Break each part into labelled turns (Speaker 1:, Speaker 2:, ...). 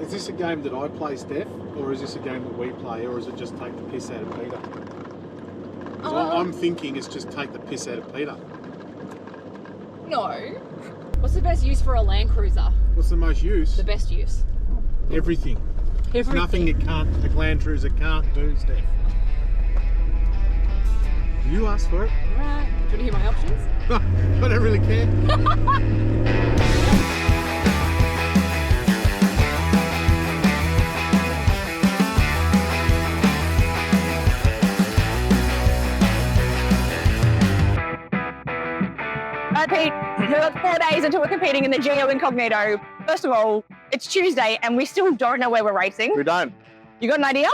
Speaker 1: Is this a game that I play, Steph, or is this a game that we play, or is it just take the piss out of Peter? I'm thinking it's just take the piss out of Peter.
Speaker 2: No. What's the best use for a Landcruiser?
Speaker 1: What's the most use?
Speaker 2: The best use.
Speaker 1: Everything. There's nothing it can't, a Landcruiser can't do, Steph. You asked for it.
Speaker 2: Right. Do you want to hear my options?
Speaker 1: I don't really care.
Speaker 3: Pete, we've got 4 days until we're competing in the GEO Incognito. First of all, it's Tuesday and we still don't know where we're racing.
Speaker 4: We don't.
Speaker 3: You got an idea?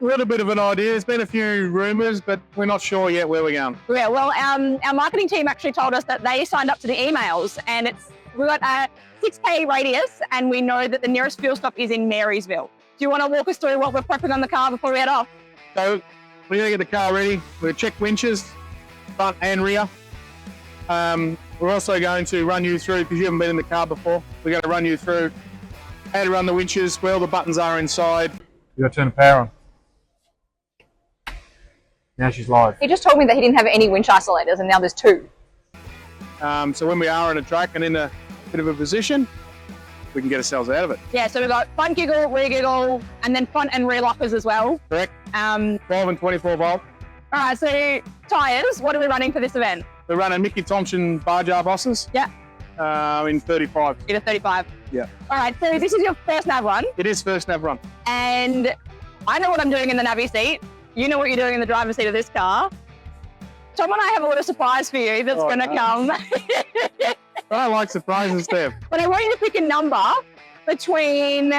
Speaker 4: We've got a bit of an idea. There's been a few rumours, but we're not sure yet where we're going.
Speaker 3: Yeah, well, our marketing team actually told us that they signed up to the emails and we've got a 6K radius and we know that the nearest fuel stop is in Marysville. Do you want to walk us through what we're prepping on the car before we head off?
Speaker 4: So we're going to get the car ready. We're going to check winches, front and rear. We're also going to run you through, because you haven't been in the car before, we're going to run you through how to run the winches, where all the buttons are inside. You've got to turn the power on. Now she's live.
Speaker 3: He just told me that he didn't have any winch isolators and now there's 2.
Speaker 4: So when we are on a track and in a bit of a position, we can get ourselves out of it.
Speaker 3: Yeah, so we've got front giggle, rear giggle, and then front and rear lockers as well.
Speaker 4: Correct. 12 and 24 volt.
Speaker 3: All right, so tyres, what are we running for this event?
Speaker 4: We're running Mickey Thompson bar jar bosses.
Speaker 3: Yeah.
Speaker 4: In 35.
Speaker 3: Get a 35.
Speaker 4: Yeah.
Speaker 3: All right, so this is your first nav run.
Speaker 4: It is first nav run.
Speaker 3: And I know what I'm doing in the navvy seat. You know what you're doing in the driver's seat of this car. Tom and I have a little surprise for you that's going to come.
Speaker 4: I like surprises, Steph.
Speaker 3: But I want you to pick a number between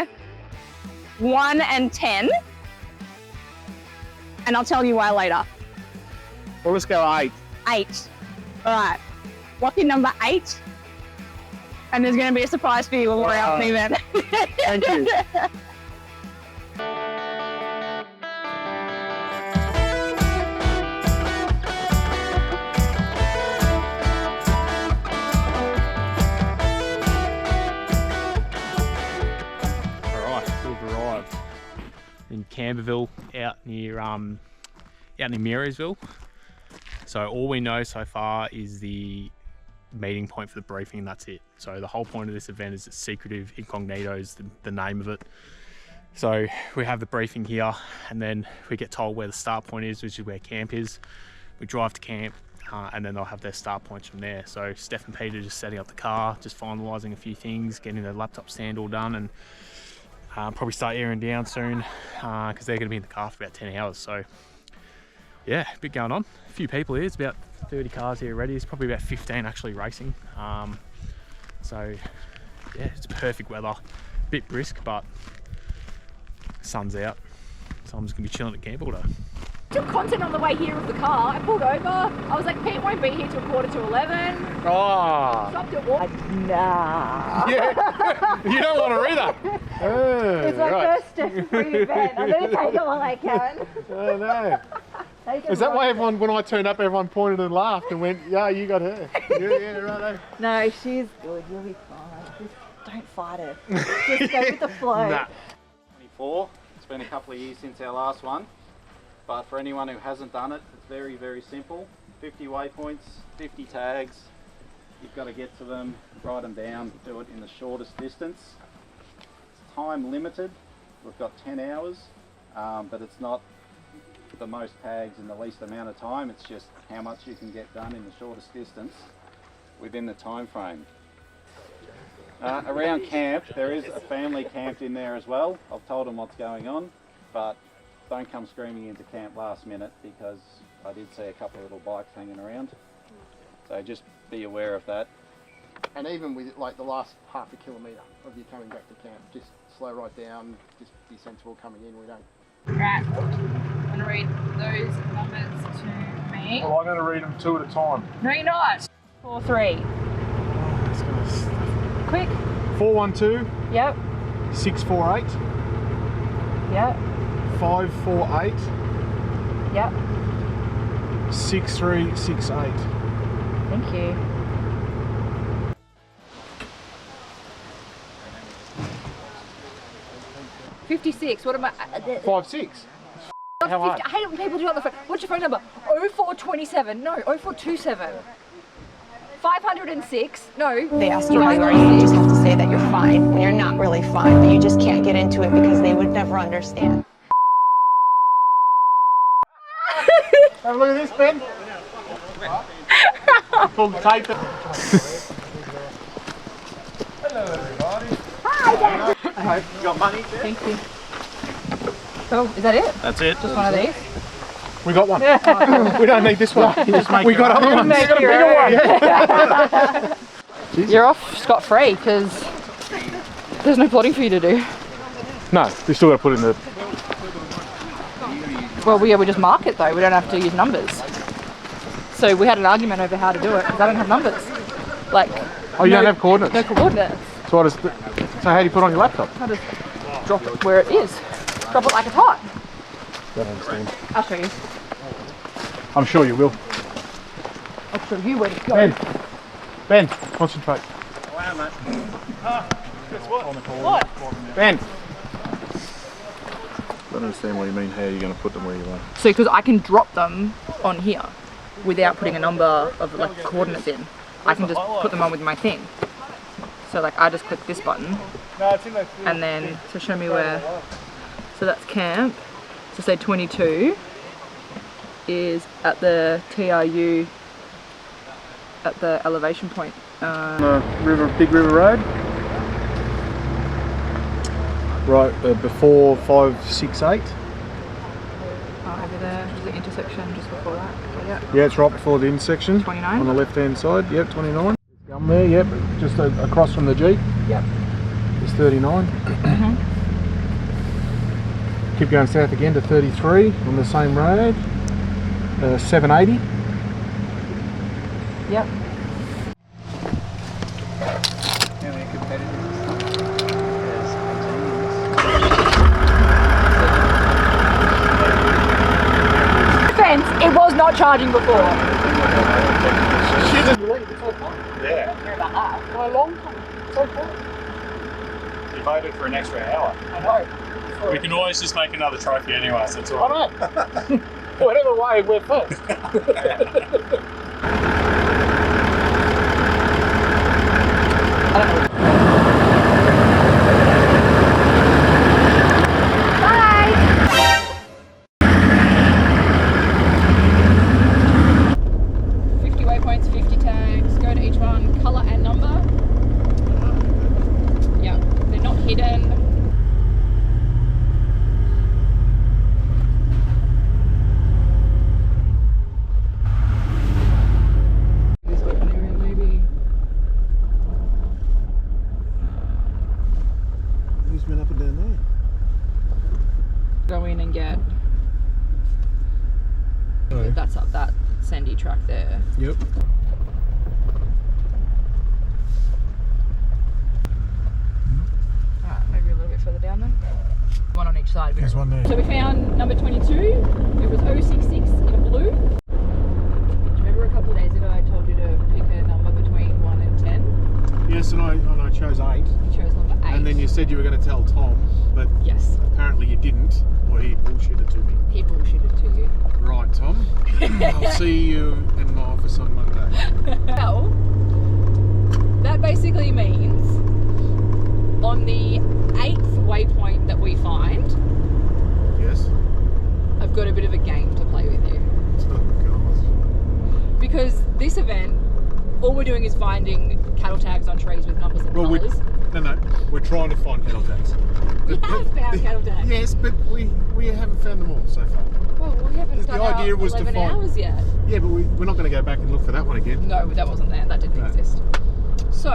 Speaker 3: 1 and 10. And I'll tell you why later.
Speaker 4: Well, let's go 8.
Speaker 3: 8. All right. What's your number 8? And there's going to be a surprise for you when we're out in the event.
Speaker 4: Thank you.
Speaker 5: In Camberville, out near Marysville. So all we know so far is the meeting point for the briefing, and that's it. So the whole point of this event is it's secretive, incognito is the name of it. So we have the briefing here, and then we get told where the start point is, which is where camp is. We drive to camp, and then they'll have their start points from there. So Steph and Peter just setting up the car, just finalising a few things, getting the laptop stand all done, and probably start airing down soon because they're going to be in the car for about 10 hours. So yeah, a bit going on. A few people here. It's about 30 cars here already. It's probably about 15 actually racing. So yeah, it's perfect weather. A bit brisk, but sun's out. So I'm just going to be chilling at camp all day.
Speaker 2: Took content on the way here of the car. I pulled over. I was like, Pete won't be here till 11:15.
Speaker 4: Oh.
Speaker 2: Stopped at walk.
Speaker 3: Nah.
Speaker 4: Yeah. You don't want to read that.
Speaker 3: It's my first step free event. I'm going to take it while I can.
Speaker 1: Oh no. Is that why everyone, when I turned up, everyone pointed and laughed and went, yeah, you got her. Yeah, right.
Speaker 3: No, she's good. You'll be fine. Just don't fight her. Just go with the flow.
Speaker 4: Nah.
Speaker 6: 24. It's been a couple of years since our last one. But for anyone who hasn't done it, it's very, very simple. 50 waypoints, 50 tags. You've got to get to them, write them down, do it in the shortest distance. It's time limited. We've got 10 hours, but it's not the most tags in the least amount of time. It's just how much you can get done in the shortest distance within the time frame. Around camp, there is a family camped in there as well. I've told them what's going on, but don't come screaming into camp last minute because I did see a couple of little bikes hanging around. So just be aware of that.
Speaker 7: And even with like the last half a kilometre of you coming back to camp, just slow right down, just be sensible coming in. We don't.
Speaker 2: Right. I'm going to read those numbers to me.
Speaker 4: Well, I'm going to read them 2 at a time.
Speaker 2: No, you're not. 4-3. Quick.
Speaker 1: 412
Speaker 2: Yep.
Speaker 1: 648
Speaker 2: Yep.
Speaker 1: 548
Speaker 2: Yep.
Speaker 1: 6368.
Speaker 2: Thank you. 56. What am I?
Speaker 4: 5'6". How hard?
Speaker 2: I hate it when people do it on the phone. What's your phone number? 0427. No, 0427. 506. No.
Speaker 3: They ask you how you are, you just have to say that you're fine when you're not really fine, but you just can't get into it because they would never understand.
Speaker 4: Have a look at this, Ben. Pull the tape. Hello, everybody.
Speaker 2: Hi,
Speaker 4: I hope you got money.
Speaker 2: Thank you. So, is that it?
Speaker 5: That's it.
Speaker 2: Just one of these?
Speaker 4: We got one. We don't need this one. We got other ones.
Speaker 2: Make
Speaker 4: We got a bigger one.
Speaker 2: You're off scot-free because there's no plotting for you to do.
Speaker 4: No, we still got to put in the.
Speaker 2: Well, we just mark it though. We don't have to use numbers. So we had an argument over how to do it because I don't have numbers. Like.
Speaker 4: Oh, you don't have coordinates.
Speaker 2: No coordinates.
Speaker 4: So what is? So how do you put it on your laptop?
Speaker 2: I just drop it where it is. Drop it like it's hot.
Speaker 4: Don't understand.
Speaker 2: I'll show you.
Speaker 4: I'm sure you will.
Speaker 2: I'll show you where to go.
Speaker 4: Ben, concentrate.
Speaker 5: Wow, mate.
Speaker 2: What?
Speaker 4: Ben.
Speaker 8: I don't understand what you mean, how you're going to put them where you want.
Speaker 2: So because I can drop them on here without putting a number of like coordinates in. I can just put them on with my thing. So like I just click this button and then to show me where, so that's camp. So say 22 is at the TRU at the elevation point.
Speaker 8: Big River Road? Right, before 568?
Speaker 2: Over there, the intersection just before that. Okay, yeah.
Speaker 8: Yeah, it's right before the intersection.
Speaker 2: 29.
Speaker 8: On the left hand side, yep, 29. Come there, yep, just across from the Jeep.
Speaker 2: Yep.
Speaker 8: It's 39. Keep going south again to 33 on the same road. 780.
Speaker 2: Yep. It was not charging before.
Speaker 5: Yeah.
Speaker 2: For a long time. So far.
Speaker 5: You voted for an extra hour.
Speaker 2: I know.
Speaker 5: We can always just make another trophy anyway, so it's all right.
Speaker 4: I know. Whatever way, we're first.
Speaker 2: I don't know. Bye! 50 waypoints, 50 tags. Go to each one, colour and number. Yeah, they're not hidden. Go in and get. That's up that sandy track there.
Speaker 8: Yep.
Speaker 2: Alright, maybe a little bit further down then. One on each side.
Speaker 4: There's one there.
Speaker 2: So we found number 22. It was 066 in blue. Do you remember a couple of days ago I told you to pick a number between 1 and 10?
Speaker 1: Yes, and I chose 8.
Speaker 2: You chose number 8.
Speaker 1: And then you said you were going to tell Tom, but
Speaker 2: yes,
Speaker 1: apparently you didn't, or he bullshitted to me.
Speaker 2: he bullshitted to you.
Speaker 1: Right, Tom. I'll see you in my office on Monday.
Speaker 2: Well, that basically means on the 8th waypoint that we find,
Speaker 1: Yes.
Speaker 2: I've got a bit of a game to play with you.
Speaker 1: Oh, God.
Speaker 2: Because this event, all we're doing is finding cattle tags on trees with numbers and
Speaker 1: Well,
Speaker 2: colours.
Speaker 1: No, we're trying to find cattle tags.
Speaker 2: We have found cattle tags.
Speaker 1: Yes, but we haven't found them all so far.
Speaker 2: Well, we haven't done our
Speaker 1: idea was to
Speaker 2: 11
Speaker 1: find-
Speaker 2: hours yet.
Speaker 1: Yeah, but we're not going to go back and look for that one again.
Speaker 2: No, that wasn't there. That didn't
Speaker 1: No.
Speaker 2: exist. So,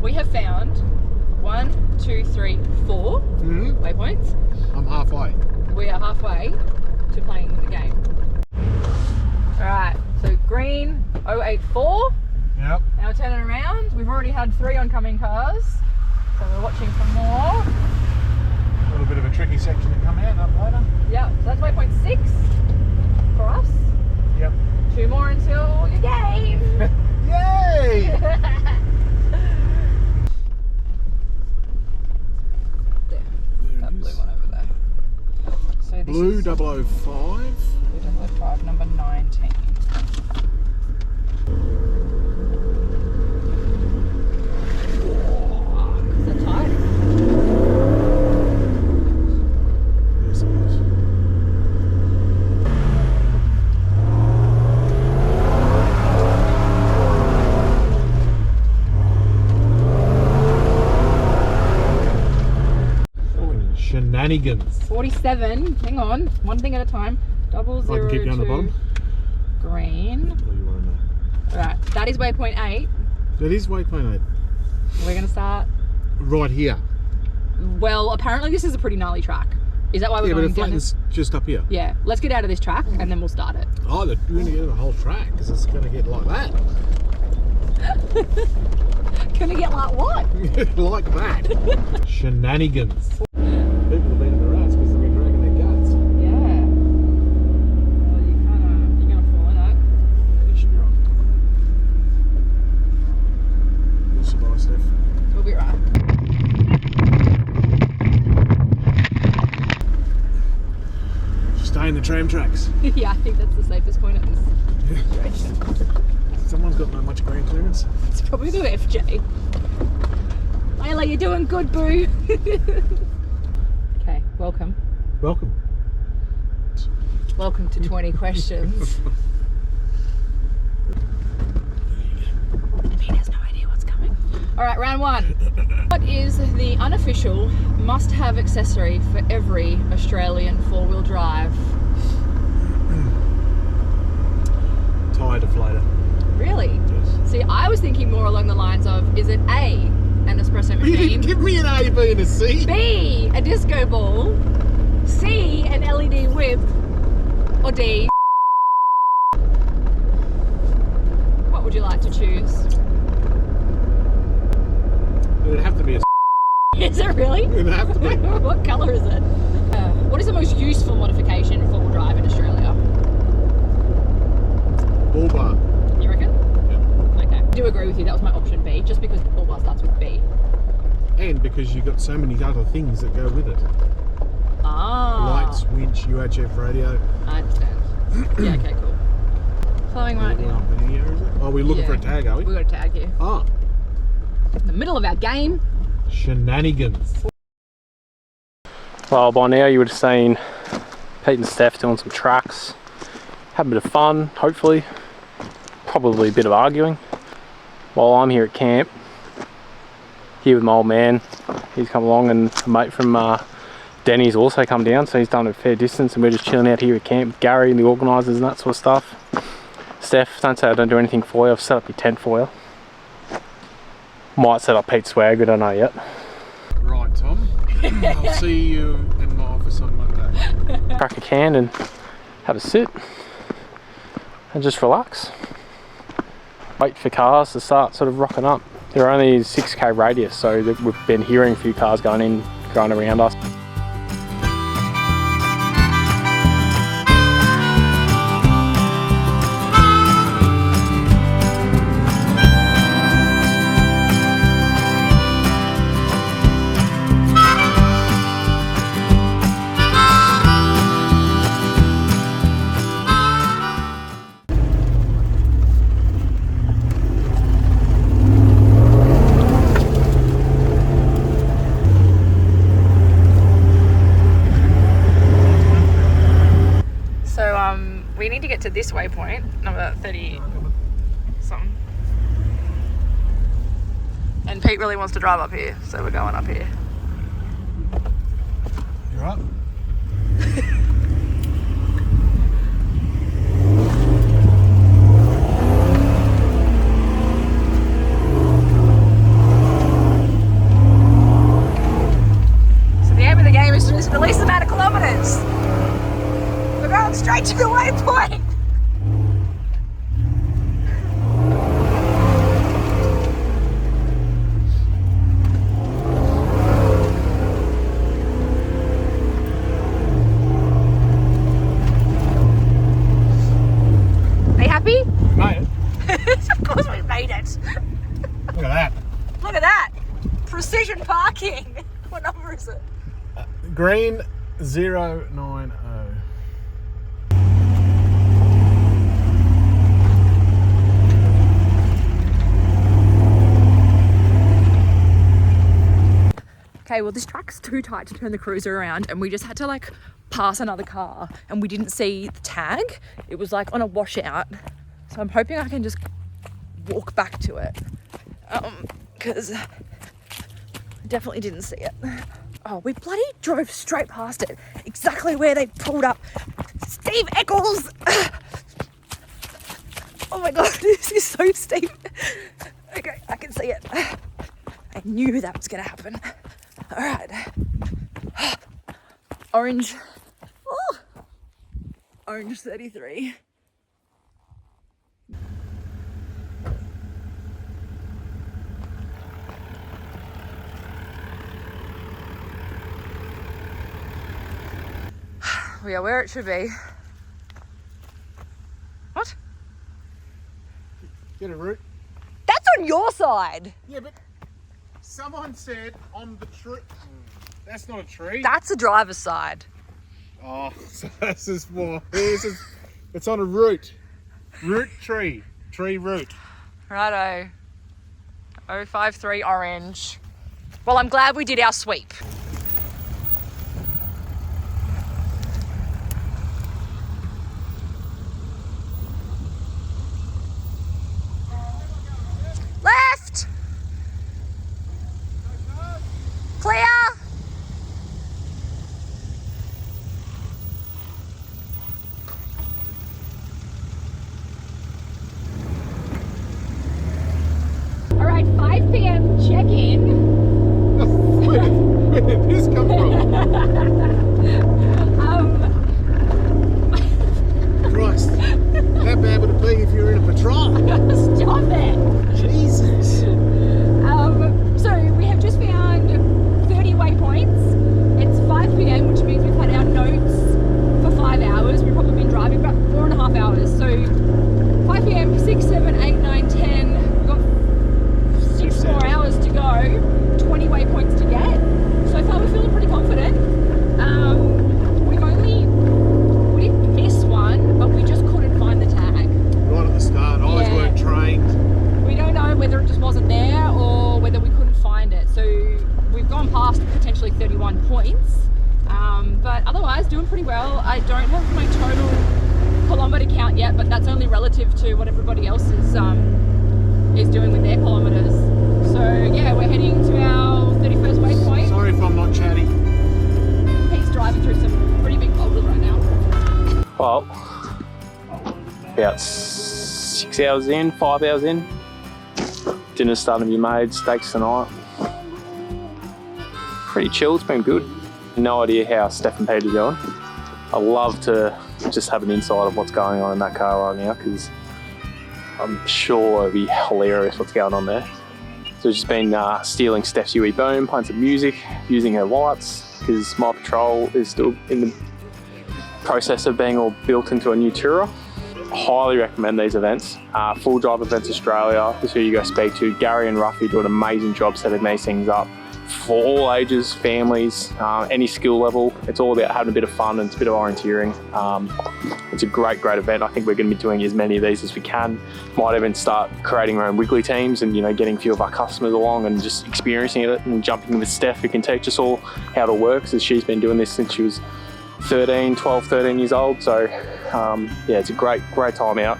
Speaker 2: we have found 1, 2, 3, 4
Speaker 1: Mm-hmm.
Speaker 2: waypoints.
Speaker 1: I'm halfway.
Speaker 2: We are halfway to playing the game. Alright, so green 084.
Speaker 1: Yep.
Speaker 2: Now we're turning around. We've already had 3 oncoming cars. So we're watching for more.
Speaker 1: A little bit of a tricky section to come out up later.
Speaker 2: Yeah, so that's waypoint 6 for us.
Speaker 1: Yep.
Speaker 2: 2 more until your game.
Speaker 1: Yay!
Speaker 2: There, that blue.
Speaker 1: Blue 005.
Speaker 2: Blue 005, number 19. Is that tight?
Speaker 1: Yes, it is. Shenanigans.
Speaker 2: 47. Hang on. One thing at a time. 002.
Speaker 1: I can keep going to the bottom.
Speaker 2: Green.
Speaker 1: What do you want to know?
Speaker 2: Right. That is waypoint 8.
Speaker 1: That is waypoint 8.
Speaker 2: We're going to start.
Speaker 1: Right here.
Speaker 2: Well, apparently this is a pretty gnarly track. Is that why we're
Speaker 1: Yeah, but
Speaker 2: going
Speaker 1: the
Speaker 2: down
Speaker 1: flat
Speaker 2: this?
Speaker 1: is just up here.
Speaker 2: Yeah. Let's get out of this track and then we'll start it.
Speaker 1: Oh, we're going to get the whole track because it's going to get like that.
Speaker 2: Gonna get like what?
Speaker 1: Like that. Shenanigans. People have been in the rats because they've been dragging their guts.
Speaker 2: Yeah. Well, you're gonna fall in that.
Speaker 1: You should be right. You'll survive, Steph.
Speaker 2: We'll be right.
Speaker 1: Stay in the tram tracks.
Speaker 2: Yeah, I think that's the safest point at this situation.
Speaker 1: Someone's got not much ground clearance.
Speaker 2: It's probably the FJ. Layla, you're doing good, boo. Okay, welcome.
Speaker 1: Welcome.
Speaker 2: Welcome to 20 questions. Pete has no idea what's coming. All right, round 1. What is the unofficial must-have accessory for every Australian 4-wheel drive?
Speaker 1: Tyre deflator.
Speaker 2: Really?
Speaker 1: Yes.
Speaker 2: See, I was thinking more along the lines of, is it A, an espresso
Speaker 1: You didn't
Speaker 2: machine,
Speaker 1: give me an A, B and a C.
Speaker 2: B, a disco ball, C, an LED whip, or D, what would you like to choose?
Speaker 1: It'd have to be a
Speaker 2: Is it really?
Speaker 1: It'd have to be.
Speaker 2: What colour is it? What is the most useful modification for 4-wheel drive in Australia?
Speaker 1: Bull bar.
Speaker 2: You reckon? Yeah. Okay. I do agree with you, that was my option B, just because the bull bar starts with B.
Speaker 1: And because you've got so many other things that go with it.
Speaker 2: Ah.
Speaker 1: Lights, winch, UHF radio.
Speaker 2: I understand. Yeah, okay, cool. Flowing right now.
Speaker 1: Up in here, is it? Oh, we're looking for a tag, are we?
Speaker 2: We've got a tag here.
Speaker 1: Oh.
Speaker 2: In the middle of our game.
Speaker 1: Shenanigans.
Speaker 5: Well, by now you would have seen Pete and Steph doing some tracks, having a bit of fun, hopefully, probably a bit of arguing. While I'm here at camp, here with my old man, he's come along, and a mate from Denny's also come down, so he's done a fair distance, and we're just chilling out here at camp with Gary and the organisers and that sort of stuff. Steph, don't say I don't do anything for you, I've set up your tent for you. Might set up Pete's swag, we don't know yet.
Speaker 1: Right, Tom. I'll see you in my office on Monday.
Speaker 5: Crack a can and have a sit and just relax. Wait for cars to start sort of rocking up. They're only a 6k radius, so we've been hearing a few cars going around us.
Speaker 2: We need to get to this waypoint, number 30 something. And Pete really wants to drive up here, so we're going up here.
Speaker 1: You're up.
Speaker 2: So the aim of the game is to just release the amount of kilometres. We're going straight to the waypoint. Are you happy?
Speaker 1: Mate,
Speaker 2: Of course we made it.
Speaker 1: look at that.
Speaker 2: Look at that. Precision parking. What number is it?
Speaker 1: Green 090.
Speaker 2: okay, well this track's too tight to turn the cruiser around, and we just had to like pass another car and we didn't see the tag. It was like on a washout. So I'm hoping I can just walk back to it. Because I definitely didn't see it. Oh, we bloody drove straight past it. Exactly where they pulled up. Steve Eccles! Oh my God, this is so steep. Okay, I can see it. I knew that was gonna happen. All right. Orange. Oh. Orange 33. We are where it should be. What?
Speaker 1: Get a route.
Speaker 2: That's on your side.
Speaker 1: Yeah, but someone said on the tree. That's not a tree.
Speaker 2: That's the driver's side.
Speaker 1: Oh, so this is more. It's on a route. Route tree. Tree route.
Speaker 2: Righto. 053 orange. Well, I'm glad we did our sweep. Left! Clear! All right, 5 p.m. check-in.
Speaker 1: Where did this come from? Christ, how bad would it be if you're in a patrol?
Speaker 2: Stop it!
Speaker 1: Jesus.
Speaker 2: So we have just found 30 waypoints. It's 5 p.m, which means we've had our notes for 5 hours. We've probably been driving about 4.5 hours. So 5 p.m, 6, 7, 8, 9, 10. We've got 6 more hours to go. 20 waypoints to get. So far we're feeling pretty confident. We didn't miss one, but we just couldn't find the tag.
Speaker 1: Right at the start, eyes weren't trained.
Speaker 2: We don't know whether it just wasn't there or whether we couldn't find it. So we've gone past potentially 31 points, but otherwise doing pretty well. I don't have my total kilometre count yet, but that's only relative to what everybody else is doing with their kilometres. So yeah, we're heading to our 31st waypoint.
Speaker 1: Sorry if I'm not chatty.
Speaker 2: Pete's driving through some pretty big boulders right now.
Speaker 5: Well, about 6 hours in, 5 hours in. Dinner's starting to be made, steaks tonight. Pretty chill, it's been good. No idea how Steph and Pete are doing. I love to just have an insight of what's going on in that car right now, because I'm sure it'll be hilarious what's going on there. So I've just been stealing Steph's UE boom, playing some music, using her lights, because my patrol is still in the process of being all built into a new tourer. Highly recommend these events. Full Drive Events Australia is who you go speak to. Gary and Ruffy do an amazing job setting these things up for all ages, families, any skill level. It's all about having a bit of fun and it's a bit of orienteering. It's a great event. I think we're going to be doing as many of these as we can. Might even start creating our own Wiggly teams and, you know, getting a few of our customers along and just experiencing it and jumping with Steph, who can teach us all how it all works, as she's been doing this since she was 12, 13 years old. So yeah, it's a great time out,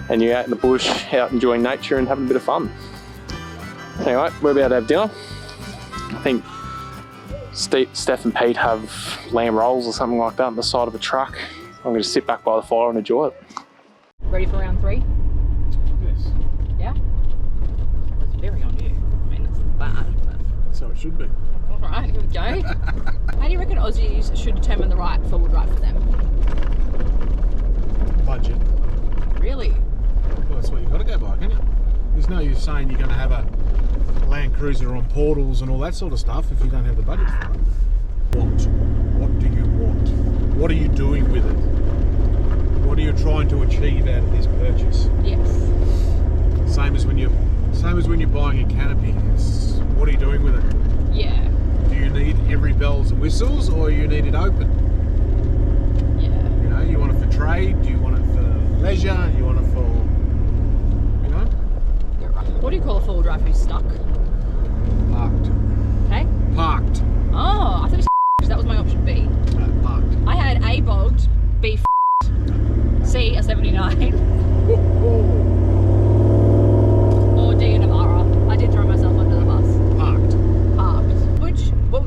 Speaker 5: and you're out in the bush, out enjoying nature and having a bit of fun. Anyway, we're about to have dinner. I think Steph and Pete have lamb rolls or something like that on the side of a truck. I'm going to sit back by the fire and enjoy it.
Speaker 2: Ready for round 3?
Speaker 1: Yes.
Speaker 2: Yeah? That was very on you. I mean, that's not bad, but...
Speaker 1: So it should be.
Speaker 2: All right, here we go. How do you reckon Aussies should determine the right four-wheel drive for them?
Speaker 1: Budget.
Speaker 2: Really?
Speaker 1: Well, that's what you've got to go by, can't you? There's no use saying you're going to have a Landcruiser on portals and all that sort of stuff if you don't have the budget for it. What do you want? What are you doing with it? What are you trying to achieve out of this purchase?
Speaker 2: Yes.
Speaker 1: Same as when you're buying a canopy. It's what are you doing with it?
Speaker 2: Yeah.
Speaker 1: Do you need every bells and whistles, or you need it open?
Speaker 2: Yeah.
Speaker 1: You know, you want it for trade, do you want it for leisure, you want it for, you know?
Speaker 2: You're right. What do you call a four-wheel drive who's stuck?
Speaker 1: Parked.
Speaker 2: Okay.
Speaker 1: Parked.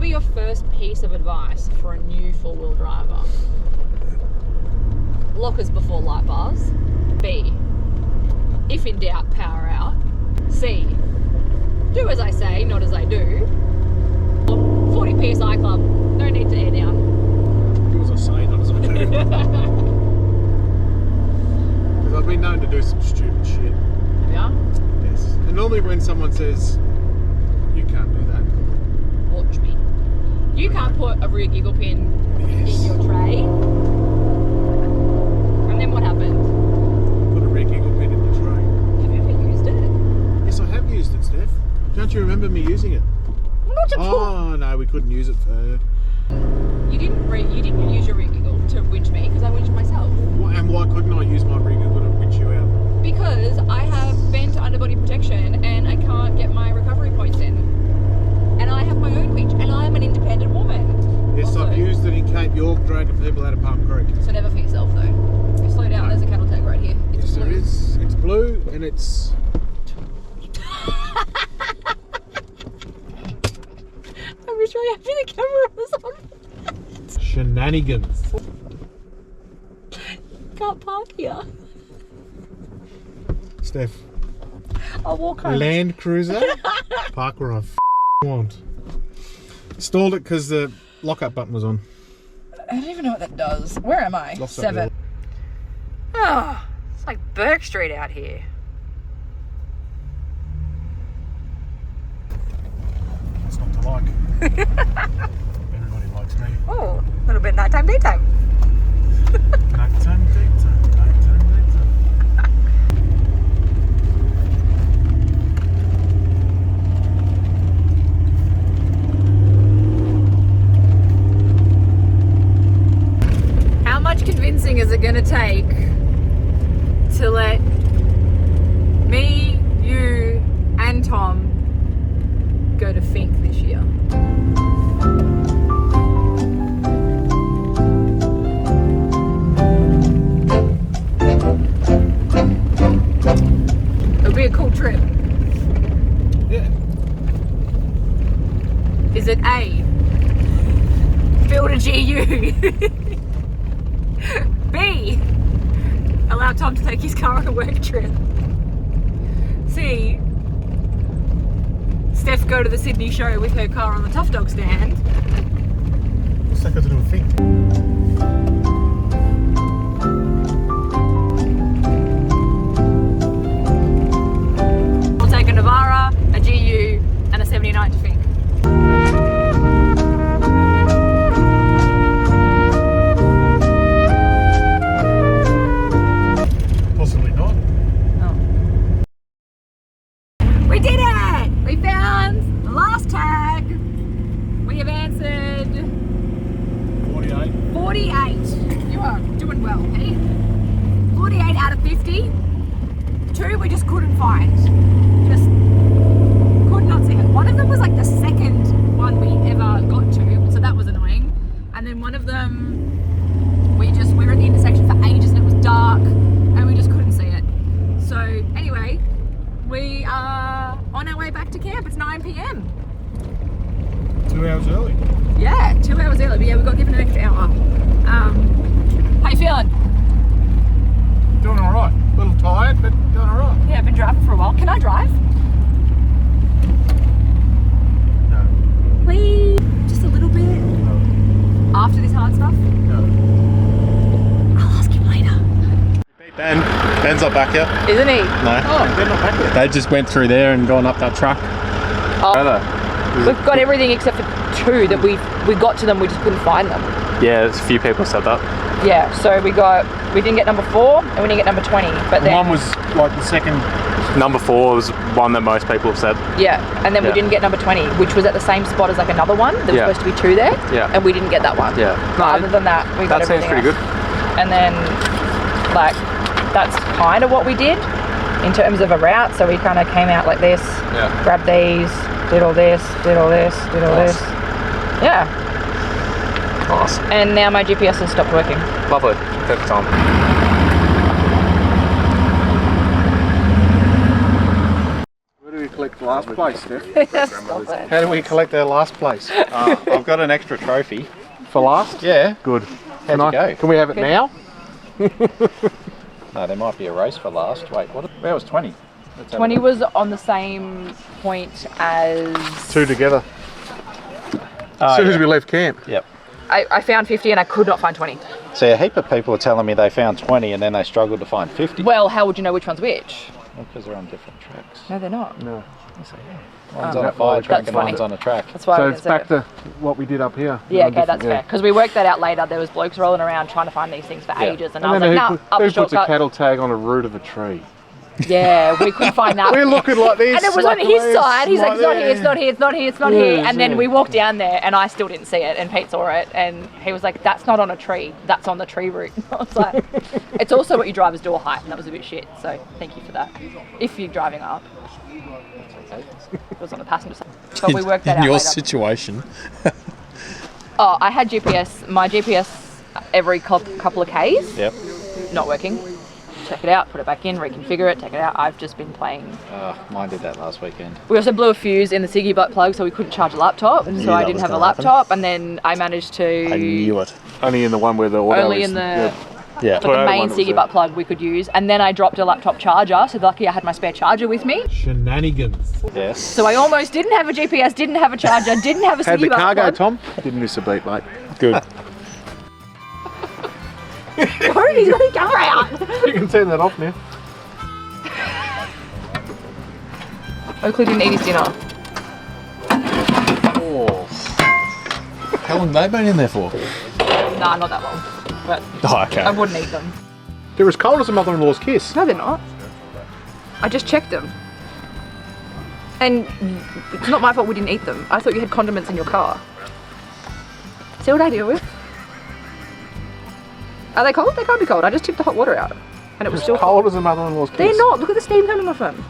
Speaker 2: be your first piece of advice for a new four-wheel driver? Lockers before light bars. B, if in doubt, power out. C, do as I say, not as I do. 40 PSI club, no need to air down.
Speaker 1: Do as I say, not as I do. Because I've been known to do some stupid shit.
Speaker 2: Yeah?
Speaker 1: Yes. And normally when someone says, you can't do that.
Speaker 2: Watch me. You can't put a rear giggle pin in your tray. And then what happened?
Speaker 1: Put a rear giggle pin in the tray.
Speaker 2: Have you ever used it?
Speaker 1: Yes, I have used it, Steph. Don't you remember me using it?
Speaker 2: Not at all.
Speaker 1: Oh no, we couldn't use it for her.
Speaker 2: You didn't use your rear giggle to winch me because I winched myself.
Speaker 1: And why couldn't I use my rear giggle to winch you out?
Speaker 2: Because I have bent underbody protection and I can't get my recovery points in. And I have my own winch and I'm an independent woman.
Speaker 1: Yes,
Speaker 2: Also,
Speaker 1: I've used it in Cape York dragging people out of Palm Creek.
Speaker 2: So never for yourself though. Slow down, there's a cattle tag right here. It's
Speaker 1: Yes,
Speaker 2: blue.
Speaker 1: there is. It's blue and it's...
Speaker 2: I'm just really happy the camera was on.
Speaker 1: shenanigans.
Speaker 2: Can't park here.
Speaker 1: Steph.
Speaker 2: I'll walk home.
Speaker 1: Landcruiser. Park where I want. Installed it because the lock-up button was on.
Speaker 2: I don't even know what that does. Where am I?
Speaker 1: Lost that
Speaker 2: 7. Oh, it's like Burke Street out here.
Speaker 1: It's not to like. Everybody likes me.
Speaker 2: Oh, a little bit nighttime, daytime.
Speaker 1: Nighttime, daytime, nighttime, daytime.
Speaker 2: How much convincing is it going to take to let me, you, and Tom go to Fink this year? It'll be a cool trip.
Speaker 1: Yeah.
Speaker 2: Is it A, build a GU? B, allow Tom to take his car on a work trip? C, Steph go to the Sydney show with her car on the Tough Dog stand?
Speaker 1: What's that got to do with Fink?
Speaker 2: We'll take a Navara, a GU, and a 79 to Fink.
Speaker 1: Possibly not.
Speaker 2: Oh. We did it! We found the last tag. We have answered
Speaker 1: 48.
Speaker 2: 48. You are doing well, Pete. 48 out of 50. 2 we just couldn't find. Just could not see it. One of them was like the second one we ever got to, so that was annoying. And then one of them, we were at the intersection for ages and it was dark and we just couldn't see it. So anyway, we are on our way back to camp. It's 9 PM.
Speaker 1: 2 hours early.
Speaker 2: Yeah, 2 hours early, but yeah, we got given an extra hour. How you feeling?
Speaker 1: Doing alright. A little tired, but doing alright.
Speaker 2: Yeah, I've been driving for a while. Can I drive?
Speaker 1: No.
Speaker 2: Please? Just a little bit?
Speaker 1: No.
Speaker 2: After this hard stuff?
Speaker 1: No.
Speaker 2: I'll ask him later.
Speaker 5: Ben's not back yet.
Speaker 2: Isn't he?
Speaker 5: No.
Speaker 2: Oh,
Speaker 1: They're not back yet.
Speaker 5: They just went through there and gone up that truck.
Speaker 2: we've got everything except for 2 that we got to them, we just couldn't find them.
Speaker 5: Yeah, there's a few people said that.
Speaker 2: Yeah, so we didn't get number 4 and we didn't get number 20. But then,
Speaker 1: One was like the second.
Speaker 5: Number 4 was one that most people have said.
Speaker 2: yeah, and then we
Speaker 5: Yeah.
Speaker 2: didn't get number 20, which was at the same spot as like another one. There was
Speaker 5: Yeah.
Speaker 2: supposed to be 2 there,
Speaker 5: Yeah.
Speaker 2: and we didn't get that one.
Speaker 5: Yeah.
Speaker 2: But other than that, we got
Speaker 5: That seems
Speaker 2: everything
Speaker 5: pretty
Speaker 2: else.
Speaker 5: good.
Speaker 2: And then, like, that's kind of what we did in terms of a route. So we kind of came out like this,
Speaker 5: Yeah.
Speaker 2: grabbed these, did all this, did all this, did all
Speaker 5: Nice.
Speaker 2: this. Yeah.
Speaker 5: Nice.
Speaker 2: And now my GPS has stopped working.
Speaker 5: Lovely. Perfect time.
Speaker 1: Where do we collect last place, Steph.
Speaker 2: Stop it.
Speaker 8: How do we collect our last place?
Speaker 6: I've got an extra trophy.
Speaker 8: For last?
Speaker 6: Yeah.
Speaker 8: Good.
Speaker 6: How'd you go?
Speaker 8: Can we have it now?
Speaker 6: No, there might be a race for last. Wait, where was 20?
Speaker 2: 20 was on the same point as...
Speaker 8: 2 together.
Speaker 6: Oh,
Speaker 8: As soon as
Speaker 6: yeah.
Speaker 8: we left camp.
Speaker 6: Yep.
Speaker 2: I found 50 and I could not find 20.
Speaker 6: See, a heap of people are telling me they found 20 and then they struggled to find 50.
Speaker 2: Well, how would you know which one's which?
Speaker 6: Because they're on different tracks.
Speaker 2: No, they're not.
Speaker 8: No.
Speaker 6: One's on a fire track
Speaker 2: That's
Speaker 6: and
Speaker 2: funny.
Speaker 6: one's on a track.
Speaker 2: That's why I
Speaker 8: So
Speaker 2: was
Speaker 8: it's
Speaker 2: gonna
Speaker 8: back
Speaker 2: say
Speaker 8: to what we did up here.
Speaker 2: Yeah,
Speaker 8: On
Speaker 2: okay, that's
Speaker 8: different-
Speaker 2: fair. Because we worked that out later. There was blokes rolling around trying to find these things for ages, and I was
Speaker 8: then
Speaker 2: like,
Speaker 8: who,
Speaker 2: nah, up
Speaker 8: who
Speaker 2: the
Speaker 8: puts a
Speaker 2: shortcut.
Speaker 8: cattle tag on a root of a tree?
Speaker 2: Yeah, we couldn't find that.
Speaker 8: We're looking like this.
Speaker 2: And it was on
Speaker 8: like
Speaker 2: his
Speaker 8: this,
Speaker 2: side. He's like, it's not
Speaker 8: there.
Speaker 2: here, it's not here, it's not here, it's not here. And then we walked down there and I still didn't see it and Pete saw it and he was like, that's not on a tree, that's on the tree root. I was like, it's also what your driver's door height and that was a bit shit. So thank you for that. If you're driving up. It was on the passenger side. But we worked that out
Speaker 5: In your
Speaker 2: later.
Speaker 5: situation.
Speaker 2: Oh, I had GPS, my GPS every couple of Ks.
Speaker 6: Yep.
Speaker 2: Not working. Check it out, put it back in, reconfigure it, take it out. I've just been playing.
Speaker 6: Mine did that last weekend.
Speaker 2: We also blew a fuse in the Siggy butt plug so we couldn't charge a laptop. So I
Speaker 5: that
Speaker 2: didn't
Speaker 5: was
Speaker 2: have a
Speaker 5: gonna happen.
Speaker 2: laptop and then I managed to...
Speaker 5: I knew it.
Speaker 8: Only in the one where the auto
Speaker 2: Only
Speaker 8: is,
Speaker 2: in the...
Speaker 5: Yeah.
Speaker 2: But the
Speaker 8: Toyota
Speaker 2: main
Speaker 8: one that was
Speaker 2: Siggy
Speaker 8: there.
Speaker 2: butt plug we could use. And then I dropped a laptop charger, so lucky I had my spare charger with me.
Speaker 1: Shenanigans.
Speaker 6: Yes.
Speaker 2: So I almost didn't have a GPS, didn't have a charger, didn't have a
Speaker 8: How'd
Speaker 2: Siggy
Speaker 8: the
Speaker 2: butt
Speaker 8: car go,
Speaker 2: plug.
Speaker 8: Tom? Didn't miss a beat, mate.
Speaker 5: Good.
Speaker 2: He's got his camera out.
Speaker 8: You can turn that off now.
Speaker 2: Oakley didn't eat his dinner.
Speaker 5: How long have they been in there for?
Speaker 2: Nah, not that long. But
Speaker 5: Oh, okay.
Speaker 2: I wouldn't eat them.
Speaker 8: They're as cold as a mother-in-law's kiss.
Speaker 2: No, they're not. I just checked them. And it's not my fault we didn't eat them. I thought you had condiments in your car. See what I deal with? Are they cold? They can't be cold. I just took the hot water out. And it was still
Speaker 8: Cold as a mother-in-law's kiss.
Speaker 2: They're not. Look at the steam coming off them.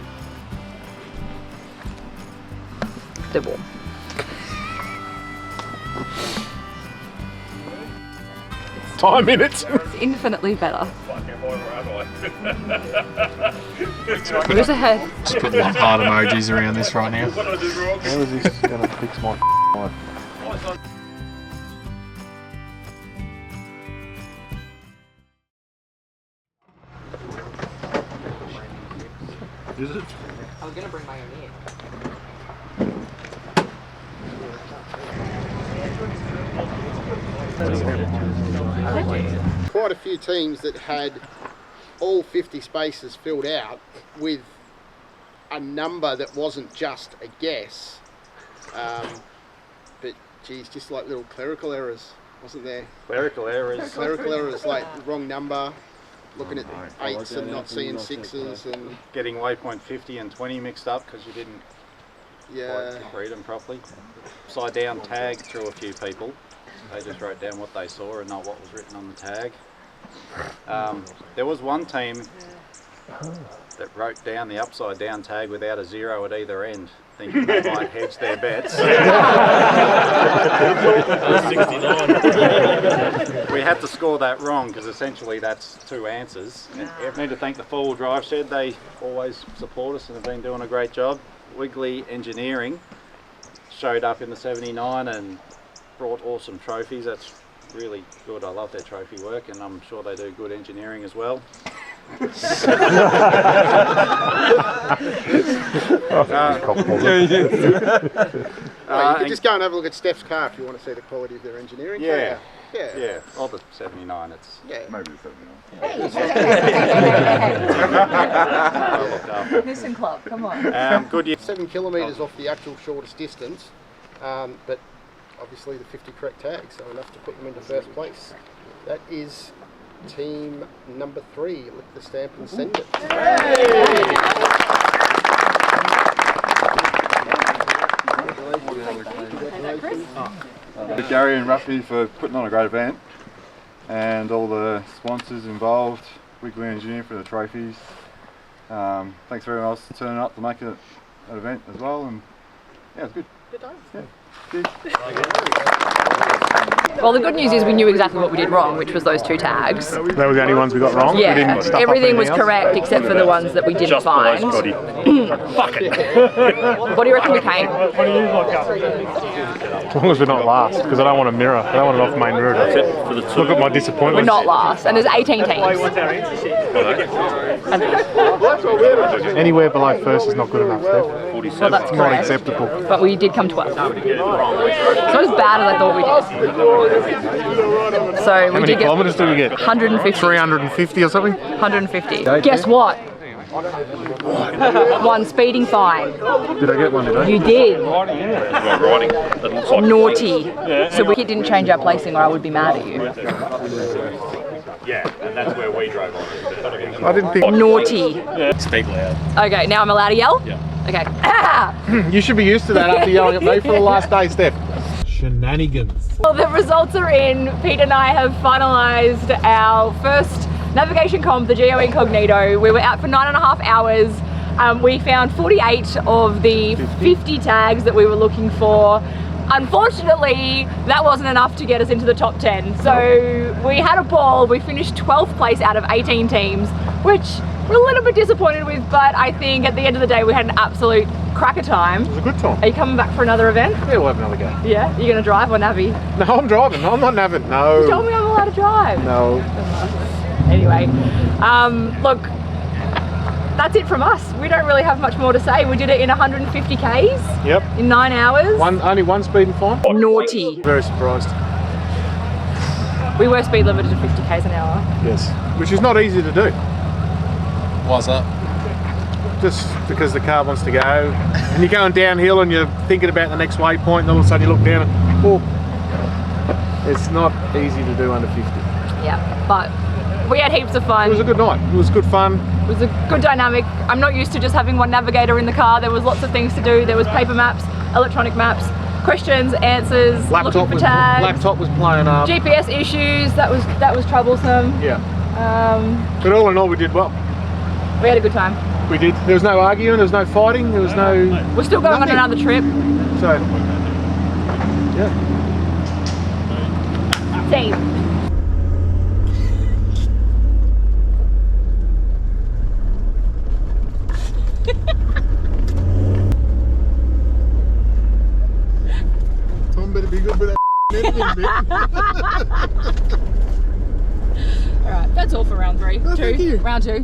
Speaker 2: They're warm.
Speaker 8: Time minutes.
Speaker 2: It's infinitely better. Who's ahead?
Speaker 5: Just put like heart emojis around this right now.
Speaker 8: How is this going to fix my life? Is it?
Speaker 2: I was going to bring my own ear.
Speaker 7: Quite a few teams that had all 50 spaces filled out with a number that wasn't just a guess. But geez, just like little clerical errors, wasn't there?
Speaker 6: Clerical errors.
Speaker 7: Clerical errors like wrong number, looking at 8s and not seeing 6s, and
Speaker 6: Getting waypoint 50 and 20 mixed up because you didn't
Speaker 7: yeah.
Speaker 6: quite read them properly. Upside down tag through a few people. They just wrote down what they saw and not what was written on the tag. There was one team that wrote down the upside down tag without a 0 at either end, thinking they might hedge their bets. We had to score that wrong because essentially that's 2 answers. And I need to thank the 4-wheel drive shed. They always support us and have been doing a great job. Wiggly Engineering showed up in the 79 and brought awesome trophies. That's really good. I love their trophy work and I'm sure they do good engineering as well. You
Speaker 7: can just go and have a look at Steph's car if you want to see the quality of their engineering.
Speaker 6: Yeah.
Speaker 7: Yeah.
Speaker 6: Yeah, or the 79, it's
Speaker 7: Yeah.
Speaker 6: maybe the 79.
Speaker 2: Listen, club, come on.
Speaker 6: Good year.
Speaker 7: 7 kilometres off the actual shortest distance, but obviously the 50 correct tags, so enough to put them into first place. That is team number 3. Lick the stamp and send it.
Speaker 9: Gary and Ruffy for putting on a great event, and all the sponsors involved, Wiggly Engineering for the trophies. Thanks very much for turning up to make it an event as well, and yeah, it's good.
Speaker 7: Good day.
Speaker 9: Yeah. Cheers.
Speaker 2: Well, the good news is we knew exactly what we did wrong, which was those 2 tags.
Speaker 8: They were the only ones we got wrong? We
Speaker 2: Yeah,
Speaker 8: didn't stuff up
Speaker 2: everything was
Speaker 8: anything else?
Speaker 2: correct except for the ones that we didn't find. Fuck it. What do you reckon we came?
Speaker 8: As long as we're not last, because I don't want a mirror. I don't want an off-main mirror. Look at my disappointment.
Speaker 2: We're not last, and there's 18 teams.
Speaker 8: Anywhere below first is not good enough, Steph.
Speaker 2: Well, that's
Speaker 8: Not
Speaker 2: correct.
Speaker 8: acceptable.
Speaker 2: But we did come 12th. It's not as bad as I thought we did. So
Speaker 8: How
Speaker 2: we
Speaker 8: many
Speaker 2: did get
Speaker 8: kilometres did we get?
Speaker 2: 150.
Speaker 8: 350 or something?
Speaker 2: 150. Guess what? One speeding fine.
Speaker 8: Did I get one today?
Speaker 2: You did. Naughty. So we didn't change our placing or I would be mad at you.
Speaker 10: Yeah, and that's where we drove on.
Speaker 8: I didn't think...
Speaker 2: Naughty.
Speaker 10: Speak loud.
Speaker 2: Okay, now I'm allowed to yell?
Speaker 10: Yeah.
Speaker 2: Okay. Ah!
Speaker 8: You should be used to that after yelling at me for the last day, Steph.
Speaker 1: Shenanigans.
Speaker 2: Well, the results are in. Pete and I have finalised our first navigation comp, the GEO Incognito. We were out for 9.5 hours. We found 48 of the 50 tags that we were looking for. Unfortunately, that wasn't enough to get us into the top 10. So we had a ball. We finished 12th place out of 18 teams, which we're a little bit disappointed with, but I think at the end of the day, we had an absolute cracker time.
Speaker 8: It was a good time.
Speaker 2: Are you coming back for another event?
Speaker 8: Yeah, we'll have another go.
Speaker 2: Yeah? You're gonna drive or Navi?
Speaker 8: No, I'm driving. I'm not navin. No.
Speaker 2: You told me I'm allowed to drive.
Speaker 8: No.
Speaker 2: Anyway, look, that's it from us. We don't really have much more to say. We did it in 150 Ks
Speaker 8: Yep.
Speaker 2: in 9 hours.
Speaker 8: Only one speeding fine?
Speaker 2: Naughty.
Speaker 8: Very surprised.
Speaker 2: We were speed limited to 50 Ks an hour.
Speaker 8: Yes. Which is not easy to do.
Speaker 10: Why's that?
Speaker 8: Just because the car wants to go. And you're going downhill and you're thinking about the next waypoint and all of a sudden you look down and, oh, it's not easy to do under 50.
Speaker 2: Yeah, but we had heaps of fun.
Speaker 8: It was a good night. It was good fun.
Speaker 2: It was a good dynamic. I'm not used to just having one navigator in the car. There was lots of things to do. There was paper maps, electronic maps, questions, answers, looking for tags.
Speaker 8: Laptop was playing up.
Speaker 2: GPS issues, that was troublesome.
Speaker 8: Yeah. But all in all, we did well.
Speaker 2: We had a good time.
Speaker 8: We did. There was no arguing, there was no fighting, there was no...
Speaker 2: We're still going on another trip.
Speaker 8: So, yeah.
Speaker 2: Team.
Speaker 8: Tom better be good with that editing bit.
Speaker 2: Alright, that's all for round 3.
Speaker 8: Oh, thank you.
Speaker 2: Round 2.